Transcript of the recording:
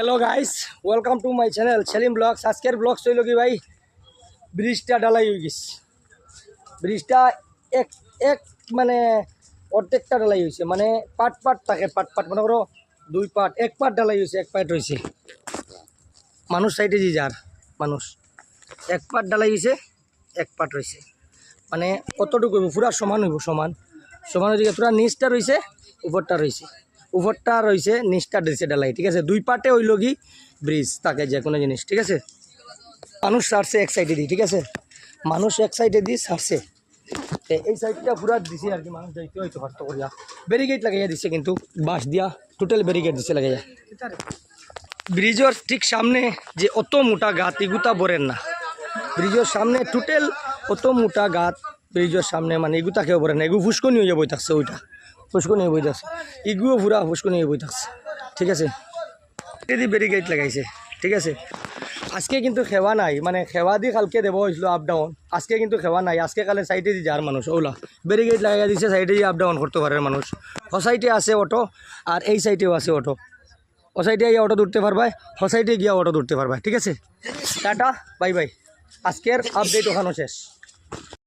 Hello guys welcome to my channel Selim blogs. आजकल blogs হইল কি ভাই ব্রিজটা ঢালাই হয়ে গেছে। ব্রিজটা এক এক মানে অর্ধেকটা ঢালাই হয়েছে, মানে পাট পাট থাকে, পাট পাট মনে করো দুই পাট, এক পাট ঢালাই হয়েছে, এক পাট হয়েছে মানুষ সাইডে যে যার মানুষ এক পাট ঢালাই হয়েছে, এক পাট রয়েছে, মানে কতটুকু হইব পুরা সমান হইব, সমান সমান হয়ে পুরা নিচটা রয়েছে, উপরটা রয়েছে, উপরটা রয়েছে, নিচটা রয়েছে ঢালাই। ঠিক আছে, দুই পাটে হইল কি ব্রিজ থাকে যে কোনো জিনিস। ঠিক আছে, মানুষ ছাড়ছে এক সাইডে দিয়ে, ঠিক আছে, মানুষ এক সাইডে দিয়ে ছাড়ছে, এই সাইডটা পুরা দিছে আর কি, মানুষ যাইতে হয়তো কষ্ট করিয়া ব্যারিকেড লাগাইয়া দিচ্ছে, কিন্তু বাঁশ দিয়া টোটাল ব্যারিকেড দিচ্ছে লাগাইয়া। ব্রিজের ঠিক সামনে যে অত মোটা গাত এগুতা বরেন না, ব্রিজের সামনে টোটাল অত মোটা গাত ব্রিজের সামনে, মানে এগুতা কেউ বরেন না, এগু ফুসকনি হয়ে বই থাকছে, ওইটা ফুসকনি হয়ে বই থাকছে, এগুও পুরা ফুসকনি হয়ে বই থাকছে। ঠিক আছে, এদি ব্যারিকেড লাগাইছে। ঠিক আছে, আজকে কিন্তু খেওয়া নাই, মানে খেওয়া দিয়ে কালকে দেবো হয়েছিল আপ ডাউন, আজকে কিন্তু খেওয়া নাই, আজকে কালে সাইডে দিয়ে যার মানুষ ওলা ব্যারিকেড লাগাই দিচ্ছে, সাইডে দিয়ে আপ ডাউন করতে পারে মানুষ। ও সাইডে আছে অটো আর এই সাইডেও আছে অটো, ও সাইডে গিয়ে অটো ধরতে পারবা, ও সাইডে গিয়ে অটো ধরতে পারবা। ঠিক আছে, টাটা বাই বাই, আজকের আপডেট ওখানে শেষ।